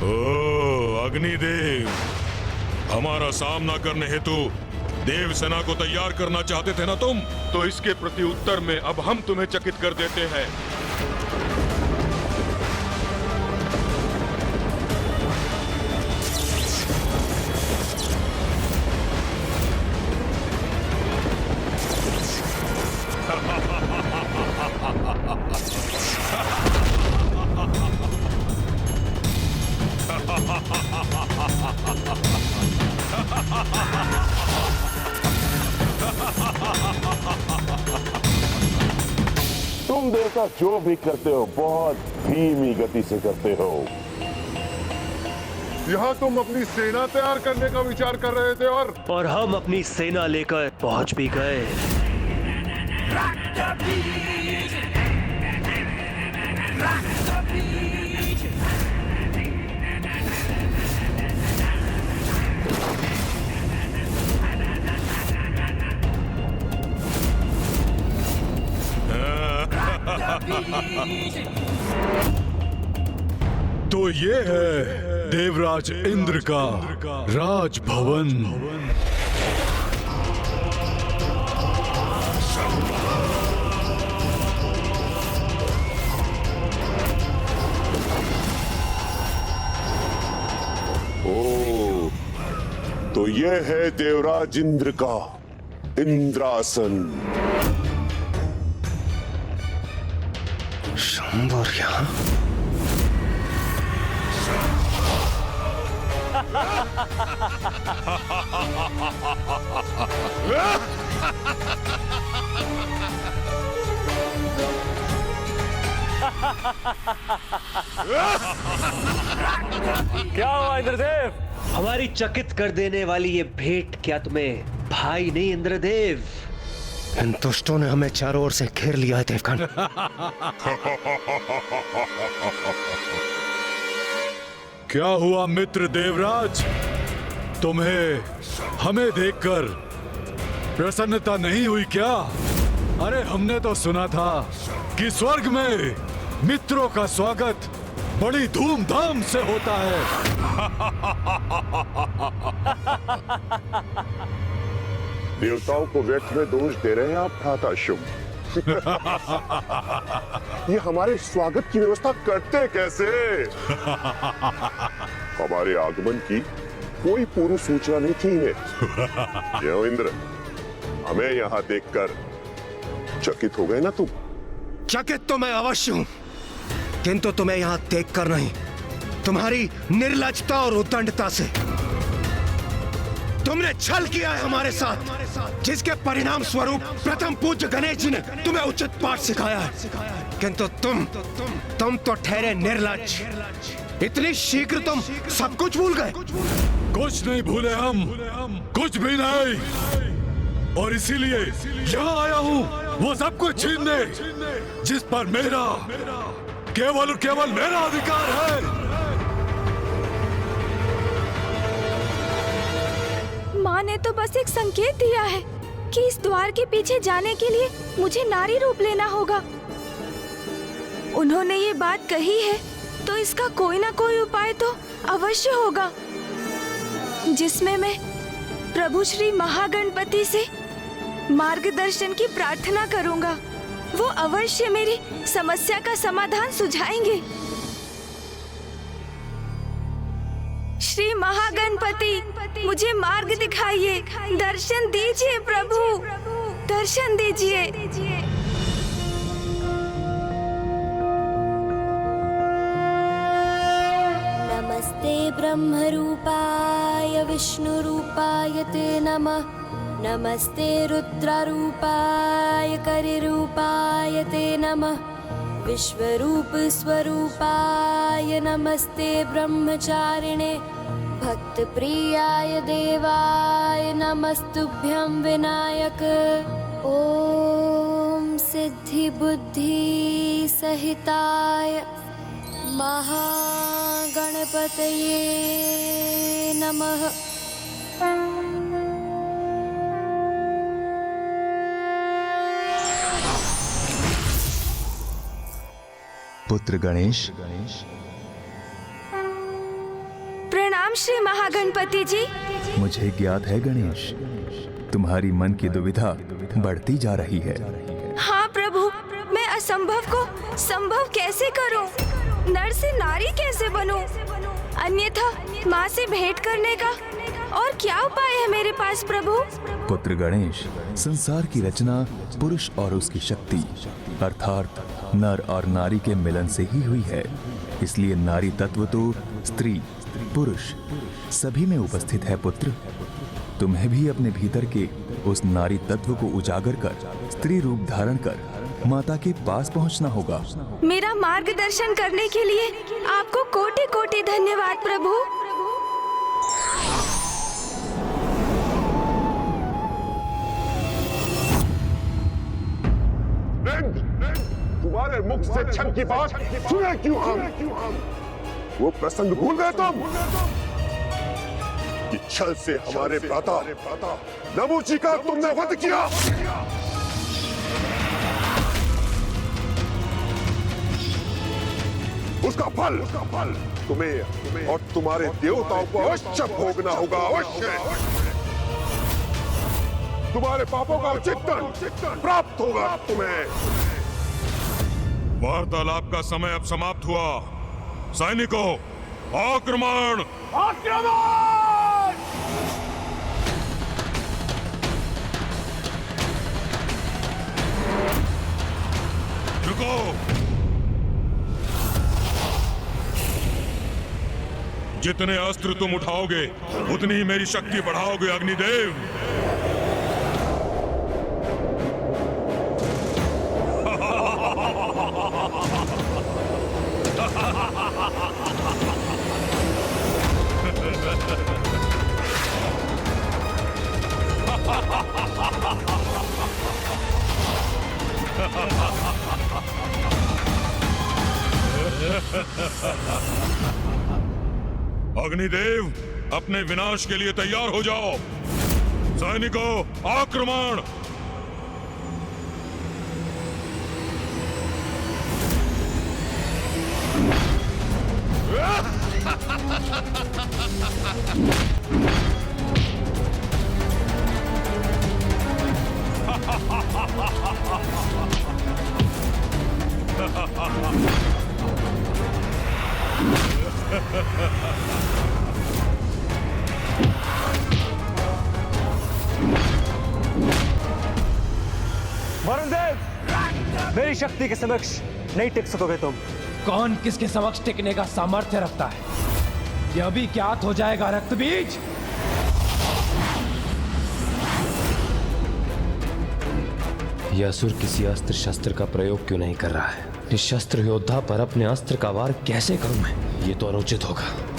ओ अग्निदेव, हमारा सामना करने हेतु देव सेना को तैयार करना चाहते थे ना तुम? तो इसके प्रति उत्तर में अब हम तुम्हें चकित कर देते हैं। तुम देवता जो भी करते हो बहुत धीमी गति से करते हो। यहाँ तुम अपनी सेना तैयार करने का विचार कर रहे थे और हम अपनी सेना लेकर पहुंच भी गए। तो ये है देवराज इंद्र का राजभवन। ओ, तो ये है देवराज इंद्र का इंद्रासन। शंबर यहाँ? क्या हुआ इंद्रदेव? हमारी चकित कर देने वाली ये भेंट क्या तुम्हें भाई नहीं इंद्रदेव? इन दुष्टों ने हमें चारों ओर से घेर लिया है देवगण। क्या हुआ मित्र देवराज, तुम्हें हमें देखकर प्रसन्नता नहीं हुई क्या? अरे हमने तो सुना था कि स्वर्ग में मित्रों का स्वागत बड़ी धूमधाम से होता है। देवताओं को व्यर्थ में दोष दे रहे हैं आप भ्राता शुभ। ये हमारे स्वागत की व्यवस्था करते कैसे? हमारे आगमन की कोई पूर्व सूचना नहीं थी इन्हें। क्यों इंद्र, हमें यहाँ देखकर चकित हो गए ना तुम? चकित तो मैं अवश्य हूं, किंतु तुम्हें यहाँ देखकर नहीं, तुम्हारी निर्लज्जता और उद्दंडता से। तुमने छल किया है हमारे साथ, जिसके परिणाम स्वरूप प्रथम पूज्य गणेश जी ने तुम्हें उचित पाठ सिखाया है। किंतु तुम तो ठहरे निर्लज्ज। इतनी शीघ्र तुम सब कुछ भूल गए। कुछ नहीं भूले हम, कुछ भी नहीं। और इसीलिए यहाँ आया हूँ वो सब कुछ छीनने जिस पर मेरा केवल और केवल मेरा अधिकार है। माँ ने तो बस एक संकेत दिया है कि इस द्वार के पीछे जाने के लिए मुझे नारी रूप लेना होगा। उन्होंने ये बात कही है तो इसका कोई ना कोई उपाय तो अवश्य होगा, जिसमें मैं प्रभु श्री महागणपति से मार्गदर्शन की प्रार्थना करूंगा। वो अवश्य मेरी समस्या का समाधान सुझाएंगे। श्री महागणपति, मुझे मार्ग दिखाइए, दर्शन दीजिए प्रभु, दर्शन दीजिए। नमस्ते ब्रह्मरूपाय विष्णुरूपाय ते नमः। नमस्ते रुद्ररूपाय करिरूपाय ते नमः। विश्वरूप स्वरूपाय नमस्ते ब्रह्मचारिणे। भक्तप्रियाय देवाय नमस्तुभ्यं विनायक। ओम सिद्धि बुद्धि सहिताय महागणपतये नमः। पुत्र गणेश, प्रणाम श्री महागणपति जी। मुझे ज्ञात है गणेश, तुम्हारी मन की दुविधा बढ़ती जा रही है। हाँ प्रभु, मैं असंभव को संभव कैसे करूं? नर से नारी कैसे बनूं? अन्यथा माँ से भेंट करने का और क्या उपाय है मेरे पास प्रभु? पुत्र गणेश, संसार की रचना पुरुष और उसकी शक्ति अर्थात नर और नारी के मिलन से ही हुई है। इसलिए नारी तत्व तो स्त्री पुरुष सभी में उपस्थित है पुत्र। तुम्हें भी अपने भीतर के उस नारी तत्व को उजागर कर स्त्री रूप धारण कर माता के पास पहुंचना होगा। मेरा मार्गदर्शन करने के लिए आपको कोटि कोटि धन्यवाद प्रभु। तुम्हारे मुख से छल की बात सुने क्यों हम? वो प्रसंग भूल गए तुम कि छल से हमारे भ्राता नमूची का तुमने वध किया। उसका फल तुम्हें और तुम्हारे देवताओं को अवश्य भोगना होगा, अवश्य। तुम्हारे पापों का चिंतन प्राप्त होगा तुम्हें। वार्तालाप का समय अब समाप्त हुआ। सैनिकों, आक्रमण! रुको! जितने अस्त्र तुम उठाओगे उतनी ही मेरी शक्ति बढ़ाओगे अग्निदेव। अग्निदेव, अपने विनाश के लिए तैयार हो जाओ। सैनिकों, आक्रमण! वरुण देव, मेरी शक्ति के समक्ष नहीं टिक सकोगे तुम। कौन किसके समक्ष टिकने का सामर्थ्य रखता है, यह अभी ज्ञात हो जाएगा रक्तबीज। यह असुर किसी अस्त्र शस्त्र का प्रयोग क्यों नहीं कर रहा है? निशस्त्र योद्धा पर अपने अस्त्र का वार कैसे करूं मैं? ये तो अनुचित होगा।